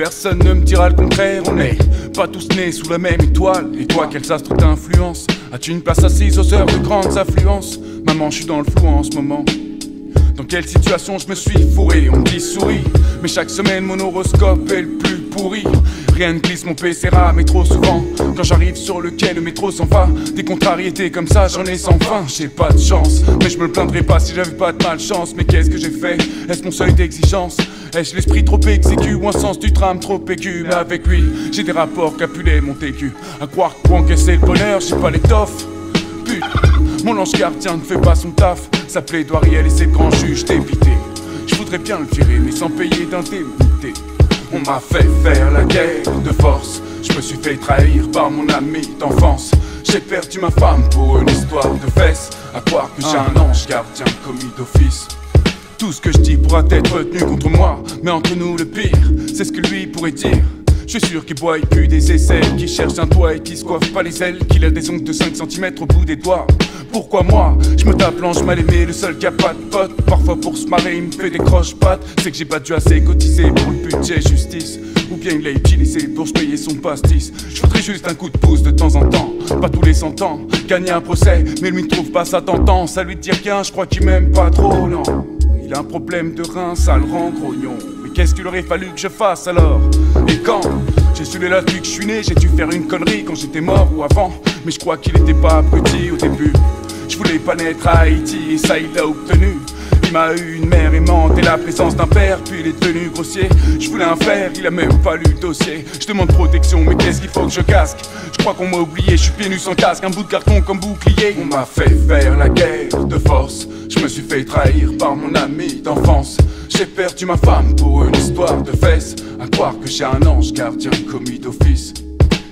personne ne me dira le contraire. On n'est pas tous nés sous la même étoile. Et toi, quels astres t'influencent? As-tu une place assise aux heures de grandes affluences? Maman, je suis dans le flou en ce moment. Dans quelle situation je me suis fourré? On me dit souris, mais chaque semaine mon horoscope est le plus pourri. Rien ne glisse, mon PC rame, mais trop souvent quand j'arrive sur le quai, le métro s'en va. Des contrariétés comme ça, j'en ai sans fin. J'ai pas de chance, mais je me plaindrais pas si j'avais pas de malchance. Mais qu'est-ce que j'ai fait? Est-ce mon seuil d'exigence? Ai-je l'esprit trop exécu ou un sens du tram trop aigu? Mais avec lui, j'ai des rapports Capulet, mon TQ. À croire que pour encaisser le bonheur, j'ai pas l'étoffe. Putain, mon ange gardien ne fait pas son taf. Sa plaidoirie, elle et ses grands juges dépité. Je voudrais bien le virer, mais sans payer d'indemnité. On m'a fait faire la guerre de force. Je me suis fait trahir par mon ami d'enfance. J'ai perdu ma femme pour une histoire de fesses. À croire que j'ai un ange gardien commis d'office. Tout ce que je dis pourra être retenu contre moi. Mais entre nous le pire, c'est ce que lui pourrait dire. Je suis sûr qu'il boit et pue des aisselles, qu'il cherche un toit et qu'il se coiffe pas les ailes, qu'il a des ongles de 5 cm au bout des doigts. Pourquoi moi? Je me tape l'ange mal aimé, le seul qui a pas de pote. Parfois pour se marrer il me fait des croche-pattes. C'est que j'ai pas dû assez cotiser pour le budget justice. Ou bien il l'a utilisé pour se payer son pastis. Je voudrais juste un coup de pouce de temps en temps, pas tous les 100 ans. Gagner un procès, mais lui ne trouve pas ça tentant. Ça lui dit rien, je crois qu'il m'aime pas trop, non. Il a un problème de rein, ça le rend grognon. Mais qu'est-ce qu'il aurait fallu que je fasse alors? Et quand? J'ai su là depuis que je suis né, j'ai dû faire une connerie quand j'étais mort ou avant. Mais je crois qu'il était pas abruti au début. Je voulais pas naître à Haïti et ça il l'a obtenu. Il m'a eu une mère aimante et la présence d'un père, puis il est devenu grossier. Je voulais un frère, il a même pas lu le dossier. Je demande protection, mais qu'est-ce qu'il faut que je casque? Je crois qu'on m'a oublié, je suis pieds nus sans casque, un bout de carton comme bouclier. On m'a fait faire la guerre de force. Je me suis fait trahir par mon ami d'enfance. J'ai perdu ma femme pour une histoire de fesses. À croire que j'ai un ange gardien commis d'office.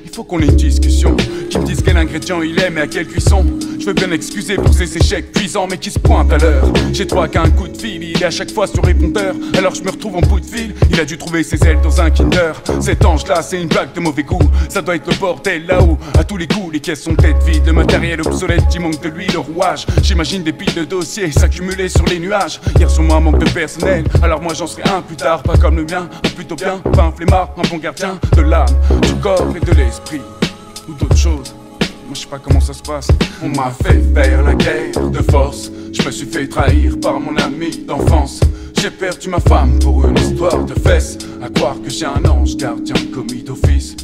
Il faut qu'on ait une discussion, qui me dise quel ingrédient il aime et à quelle cuisson. Je veux bien excuser pour ces échecs cuisants mais qui se pointent à l'heure. J'ai droit qu'à un coup de fil, il est à chaque fois sur répondeur. Alors je me retrouve en bout de fil, il a dû trouver ses ailes dans un Kinder. Cet ange là c'est une blague de mauvais goût, ça doit être le bordel là-haut. À tous les coups les caisses sont tête vides, le matériel obsolète, il manque de lui le rouage. J'imagine des piles de dossiers s'accumuler sur les nuages. Hier sur moi un manque de personnel, alors moi j'en serai un plus tard. Pas comme le mien, un plutôt bien, pas un flemmard, un bon gardien de l'âme, du corps et de l'esprit. Ou d'autres choses, moi je sais pas comment ça se passe. On m'a fait faire la guerre de force. Je me suis fait trahir par mon ami d'enfance. J'ai perdu ma femme pour une histoire de fesses. À croire que j'ai un ange gardien commis d'office.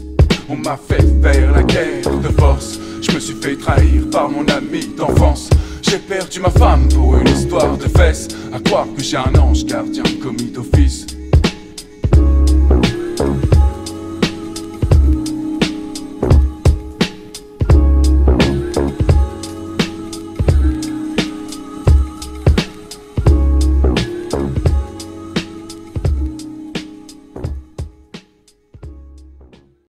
On m'a fait faire la guerre de force. Je me suis fait trahir par mon ami d'enfance. J'ai perdu ma femme pour une histoire de fesses. À croire que j'ai un ange gardien commis d'office.